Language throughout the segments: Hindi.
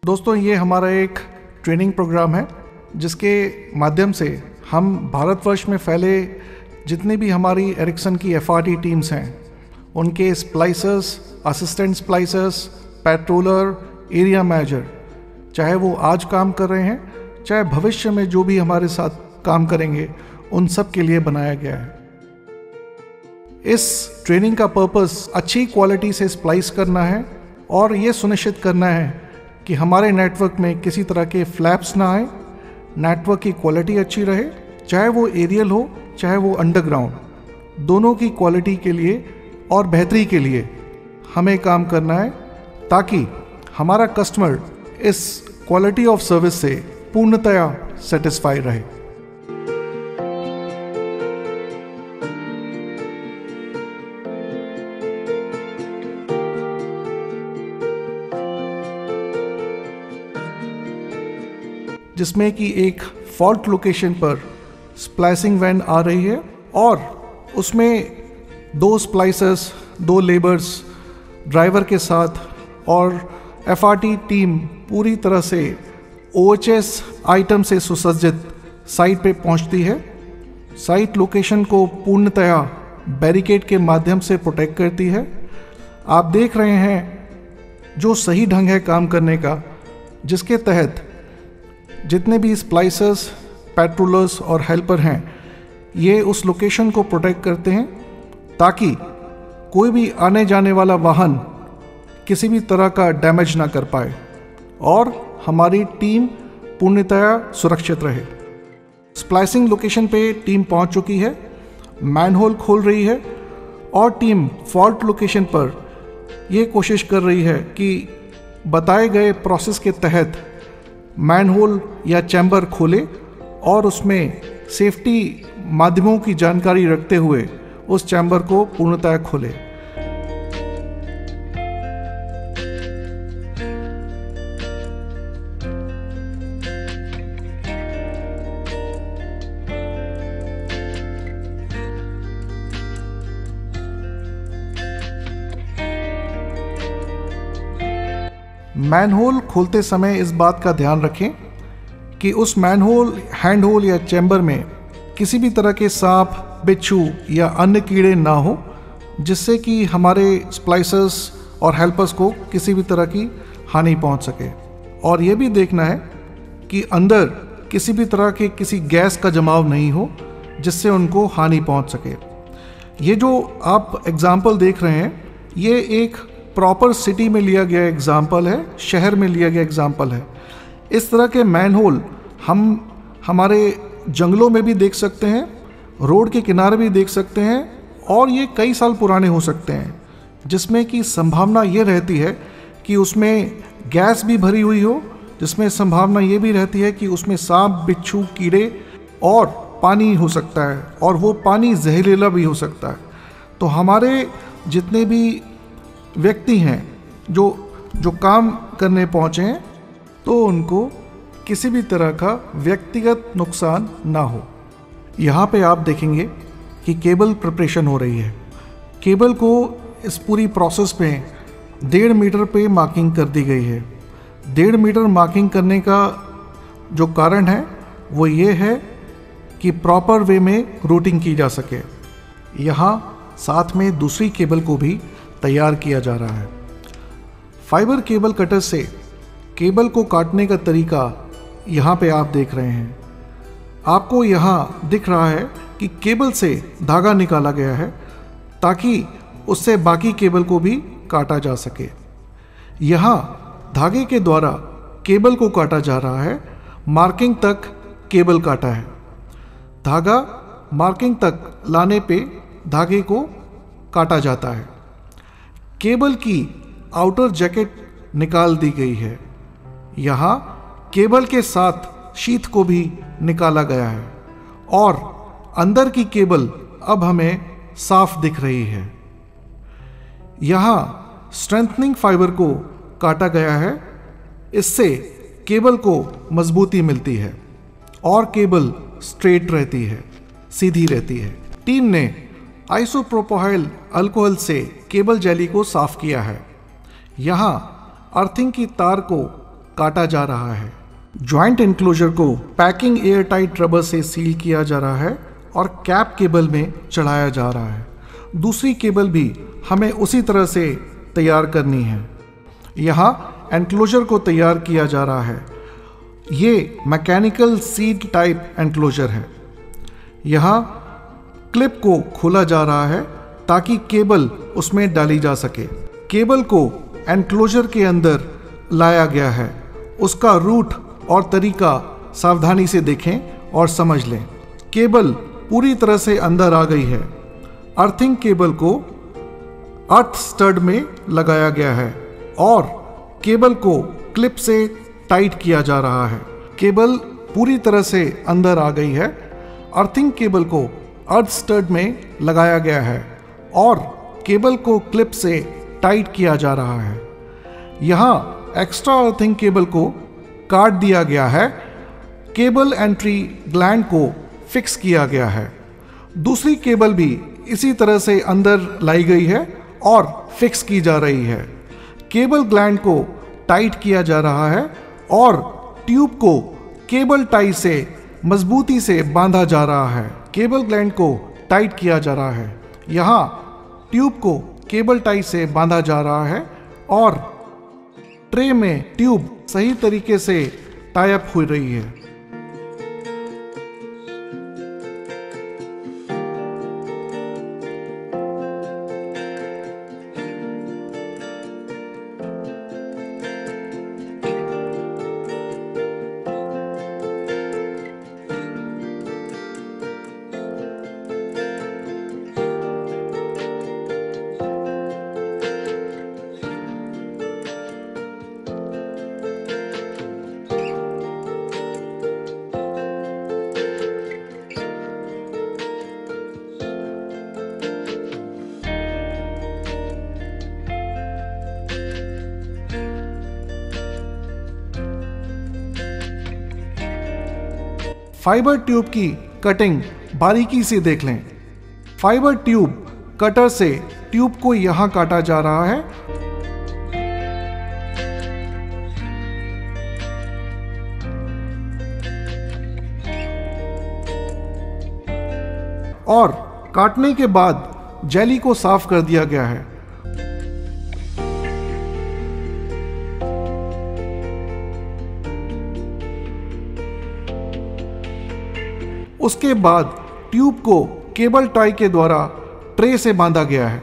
दोस्तों, ये हमारा एक ट्रेनिंग प्रोग्राम है जिसके माध्यम से हम भारतवर्ष में फैले जितनी भी हमारी एरिक्सन की एफआरटी टीम्स हैं उनके स्प्लाइसर्स, असिस्टेंट स्प्लाइसर्स, पेट्रोलर, एरिया मैनेजर, चाहे वो आज काम कर रहे हैं चाहे भविष्य में जो भी हमारे साथ काम करेंगे, उन सब के लिए बनाया गया है। इस ट्रेनिंग का पर्पस अच्छी क्वालिटी से स्प्लाइस करना है और ये सुनिश्चित करना है कि हमारे नेटवर्क में किसी तरह के फ्लैप्स ना आए, नेटवर्क की क्वालिटी अच्छी रहे, चाहे वो एरियल हो चाहे वो अंडरग्राउंड, दोनों की क्वालिटी के लिए और बेहतरी के लिए हमें काम करना है ताकि हमारा कस्टमर इस क्वालिटी ऑफ सर्विस से पूर्णतया सेटिस्फाई रहे। जिसमें कि एक फॉल्ट लोकेशन पर स्प्लाइसिंग वैन आ रही है और उसमें 2 स्प्लाइसर्स, 2 लेबर्स ड्राइवर के साथ और एफआरटी टीम पूरी तरह से OHS आइटम से सुसज्जित साइट पे पहुंचती है। साइट लोकेशन को पूर्णतया बैरिकेड के माध्यम से प्रोटेक्ट करती है। आप देख रहे हैं जो सही ढंग है काम करने का, जिसके तहत जितने भी स्प्लाइसर्स, पेट्रोलर्स और हेल्पर हैं ये उस लोकेशन को प्रोटेक्ट करते हैं ताकि कोई भी आने जाने वाला वाहन किसी भी तरह का डैमेज ना कर पाए और हमारी टीम पूर्णतया सुरक्षित रहे। स्प्लाइसिंग लोकेशन पे टीम पहुंच चुकी है, मैनहोल खोल रही है और टीम फॉल्ट लोकेशन पर ये कोशिश कर रही है कि बताए गए प्रोसेस के तहत मैनहोल या चैम्बर खोले और उसमें सेफ्टी माध्यमों की जानकारी रखते हुए उस चैम्बर को पूर्णतः खोले। मैनहोल खोलते समय इस बात का ध्यान रखें कि उस मैनहोल, हैंडहोल या चैम्बर में किसी भी तरह के सांप, बिच्छू या अन्य कीड़े ना हो, जिससे कि हमारे स्प्लाइसर्स और हेल्पर्स को किसी भी तरह की हानि पहुंच सके। और ये भी देखना है कि अंदर किसी भी तरह के किसी गैस का जमाव नहीं हो जिससे उनको हानि पहुंच सके। ये जो आप एग्जाम्पल देख रहे हैं ये एक प्रॉपर सिटी में लिया गया एग्जाम्पल है, शहर में लिया गया एग्जाम्पल है। इस तरह के मैनहोल हम हमारे जंगलों में भी देख सकते हैं, रोड के किनारे भी देख सकते हैं और ये कई साल पुराने हो सकते हैं, जिसमें कि संभावना ये रहती है कि उसमें गैस भी भरी हुई हो, जिसमें संभावना ये भी रहती है कि उसमें सांप, बिच्छू, कीड़े और पानी हो सकता है और वो पानी जहरीला भी हो सकता है। तो हमारे जितने भी व्यक्ति हैं जो काम करने पहुँचे हैं तो उनको किसी भी तरह का व्यक्तिगत नुकसान ना हो। यहाँ पे आप देखेंगे कि केबल प्रिपरेशन हो रही है। केबल को इस पूरी प्रोसेस में 1.5 मीटर पे मार्किंग कर दी गई है। 1.5 मीटर मार्किंग करने का जो कारण है वो ये है कि प्रॉपर वे में रूटिंग की जा सके। यहाँ साथ में दूसरी केबल को भी तैयार किया जा रहा है। फाइबर केबल कटर से केबल को काटने का तरीका यहाँ पे आप देख रहे हैं। आपको यहाँ दिख रहा है कि केबल से धागा निकाला गया है ताकि उससे बाकी केबल को भी काटा जा सके। यहाँ धागे के द्वारा केबल को काटा जा रहा है, मार्किंग तक केबल काटा है। धागा मार्किंग तक लाने पे धागे को काटा जाता है। केबल की आउटर जैकेट निकाल दी गई है। यहाँ केबल के साथ शीथ को भी निकाला गया है और अंदर की केबल अब हमें साफ दिख रही है। यहाँ स्ट्रेंथनिंग फाइबर को काटा गया है, इससे केबल को मजबूती मिलती है और केबल स्ट्रेट रहती है, सीधी रहती है। टीम ने आइसोप्रोपाइल अल्कोहल से केबल जेली को साफ किया है। यहाँ अर्थिंग की तार को काटा जा रहा है। जॉइंट एनक्लोजर को पैकिंग एयर टाइट रबर से सील किया जा रहा है और कैप केबल में चढ़ाया जा रहा है। दूसरी केबल भी हमें उसी तरह से तैयार करनी है। यहाँ एनक्लोजर को तैयार किया जा रहा है। ये मैकेनिकल सीट टाइप एनक्लोजर है। यहाँ क्लिप को खोला जा रहा है ताकि केबल उसमें डाली जा सके। केबल को एनक्लोजर के अंदर लाया गया है। उसका रूट और तरीका सावधानी से देखें और समझ लें। केबल पूरी तरह से अंदर आ गई है। अर्थिंग केबल को अर्थ स्टड में लगाया गया है और केबल को क्लिप से टाइट किया जा रहा है। केबल पूरी तरह से अंदर आ गई है। अर्थिंग केबल को अर्थ स्टड में लगाया गया है और केबल को क्लिप से टाइट किया जा रहा है। यहाँ एक्स्ट्रा अर्थिंग केबल को काट दिया गया है। केबल एंट्री ग्लैंड को फिक्स किया गया है। दूसरी केबल भी इसी तरह से अंदर लाई गई है और फिक्स की जा रही है। केबल ग्लैंड को टाइट किया जा रहा है और ट्यूब को केबल टाई से मजबूती से बांधा जा रहा है। केबल ग्लैंड को टाइट किया जा रहा है। यहाँ ट्यूब को केबल टाई से बांधा जा रहा है और ट्रे में ट्यूब सही तरीके से टाई अप हो रही है। फाइबर ट्यूब की कटिंग बारीकी से देख लें। फाइबर ट्यूब कटर से ट्यूब को यहां काटा जा रहा है और काटने के बाद जेली को साफ कर दिया गया है। उसके बाद ट्यूब को केबल टाई के द्वारा ट्रे से बांधा गया है।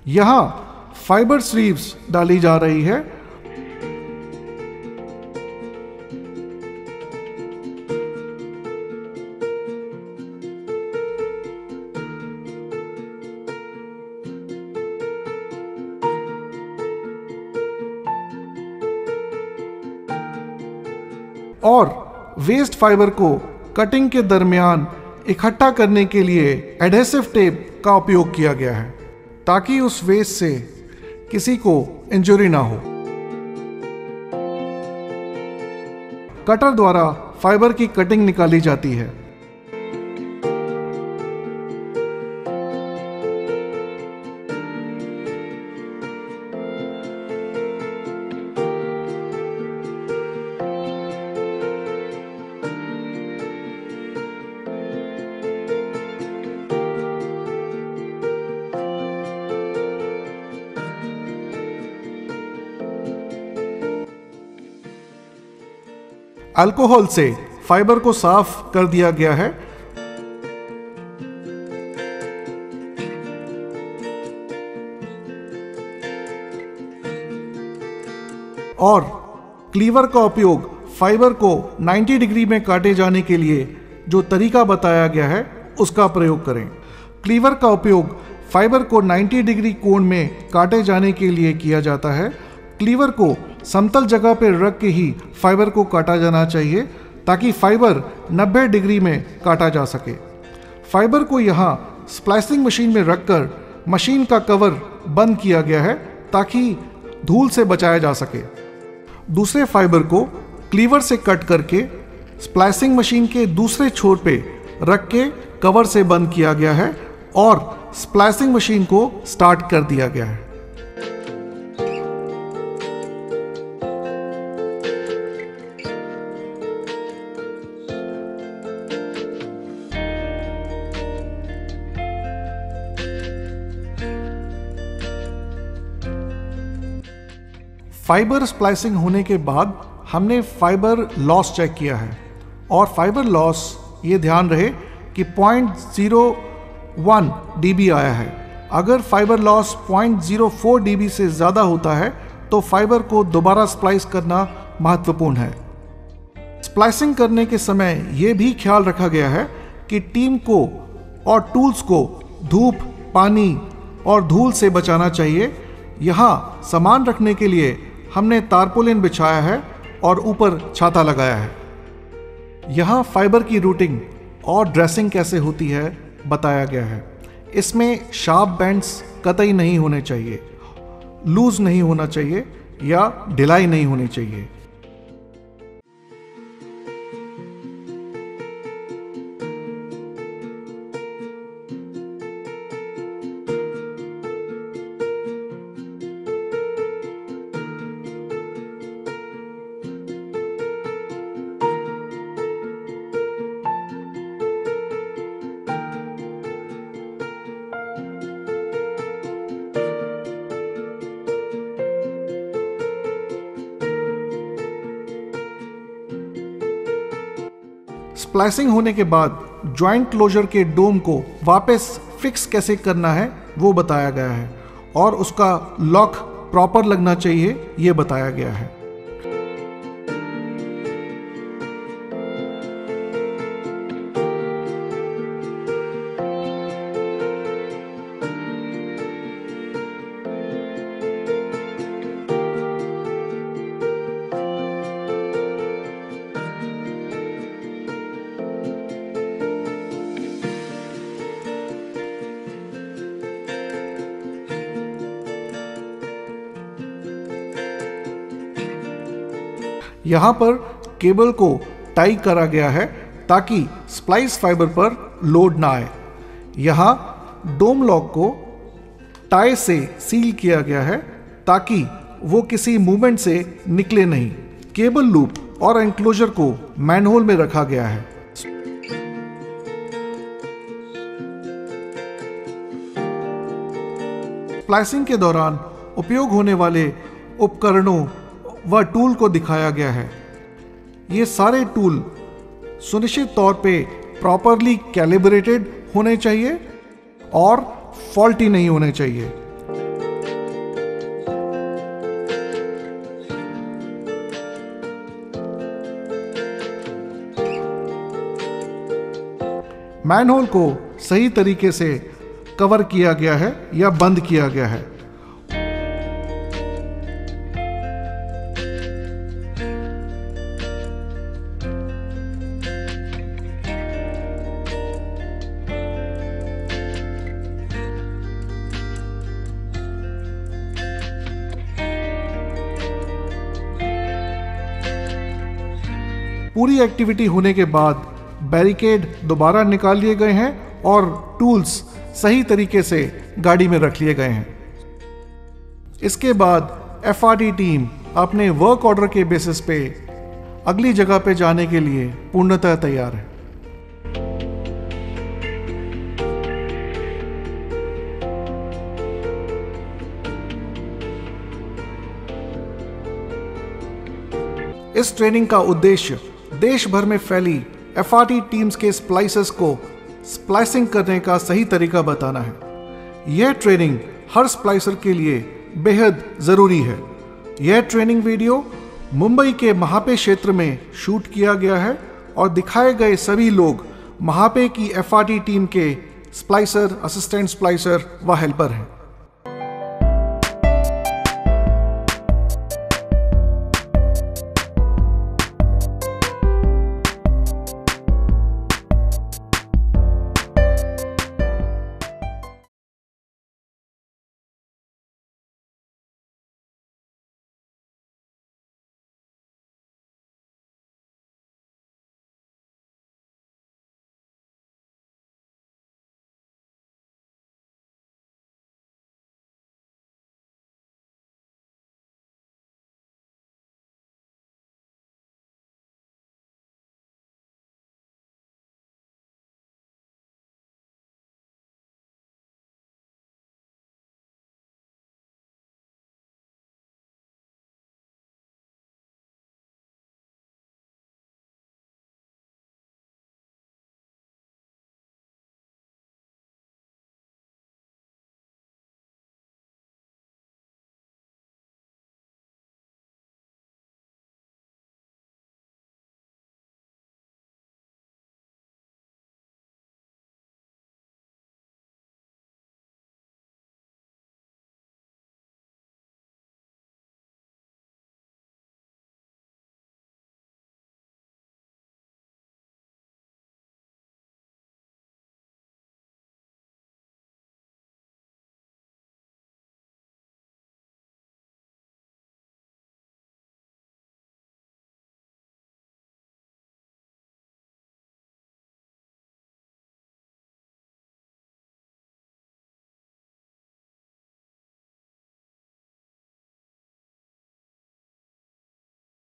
यहां फाइबर स्लीव्स डाली जा रही है। और वेस्ट फाइबर को कटिंग के दरमियान इकट्ठा करने के लिए एडहेसिव टेप का उपयोग किया गया है ताकि उस वेस्ट से किसी को इंजरी ना हो। कटर द्वारा फाइबर की कटिंग निकाली जाती है। अल्कोहल से फाइबर को साफ कर दिया गया है और क्लीवर का उपयोग फाइबर को 90 डिग्री में काटे जाने के लिए जो तरीका बताया गया है उसका प्रयोग करें। क्लीवर का उपयोग फाइबर को 90 डिग्री कोण में काटे जाने के लिए किया जाता है। क्लीवर को समतल जगह पर रख के ही फाइबर को काटा जाना चाहिए ताकि फाइबर 90 डिग्री में काटा जा सके। फाइबर को यहाँ स्प्लाइसिंग मशीन में रखकर मशीन का कवर बंद किया गया है ताकि धूल से बचाया जा सके। दूसरे फाइबर को क्लीवर से कट करके स्प्लाइसिंग मशीन के दूसरे छोर पे रख के कवर से बंद किया गया है और स्प्लाइसिंग मशीन को स्टार्ट कर दिया गया है। फाइबर स्प्लाइसिंग होने के बाद हमने फाइबर लॉस चेक किया है और फाइबर लॉस ये ध्यान रहे कि 0.01 dB आया है। अगर फाइबर लॉस 0.04 dB से ज़्यादा होता है तो फाइबर को दोबारा स्प्लाइस करना महत्वपूर्ण है। स्प्लाइसिंग करने के समय ये भी ख्याल रखा गया है कि टीम को और टूल्स को धूप, पानी और धूल से बचाना चाहिए। यहाँ सामान रखने के लिए हमने तारपोलिन बिछाया है और ऊपर छाता लगाया है। यहाँ फाइबर की रूटिंग और ड्रेसिंग कैसे होती है बताया गया है। इसमें शार्प बैंड्स कतई नहीं होने चाहिए, लूज नहीं होना चाहिए या ढिलाई नहीं होनी चाहिए। स्प्लाइसिंग होने के बाद जॉइंट क्लोजर के डोम को वापस फिक्स कैसे करना है वो बताया गया है और उसका लॉक प्रॉपर लगना चाहिए ये बताया गया है। यहाँ पर केबल को टाई करा गया है ताकि स्प्लाइस फाइबर पर लोड ना आए। यहाँ डोम लॉक को टाई से सील किया गया है ताकि वो किसी मूवमेंट से निकले नहीं। केबल लूप और एंक्लोजर को मैनहोल में रखा गया है। स्प्लाइसिंग के दौरान उपयोग होने वाले उपकरणों व टूल को दिखाया गया है। ये सारे टूल सुनिश्चित तौर पे प्रॉपरली कैलिब्रेटेड होने चाहिए और फॉल्टी नहीं होने चाहिए। मैनहोल को सही तरीके से कवर किया गया है या बंद किया गया है। पूरी एक्टिविटी होने के बाद बैरिकेड दोबारा निकाल लिए गए हैं और टूल्स सही तरीके से गाड़ी में रख लिए गए हैं। इसके बाद एफआरटी टीम अपने वर्क ऑर्डर के बेसिस पे अगली जगह पे जाने के लिए पूर्णतः तैयार है। इस ट्रेनिंग का उद्देश्य देश भर में फैली एफआरटी टीम्स के स्प्लाइसर्स को स्प्लाइसिंग करने का सही तरीका बताना है। यह ट्रेनिंग हर स्प्लाइसर के लिए बेहद ज़रूरी है। यह ट्रेनिंग वीडियो मुंबई के महापे क्षेत्र में शूट किया गया है और दिखाए गए सभी लोग महापे की एफआरटी टीम के स्प्लाइसर, असिस्टेंट स्प्लाइसर व हेल्पर हैं।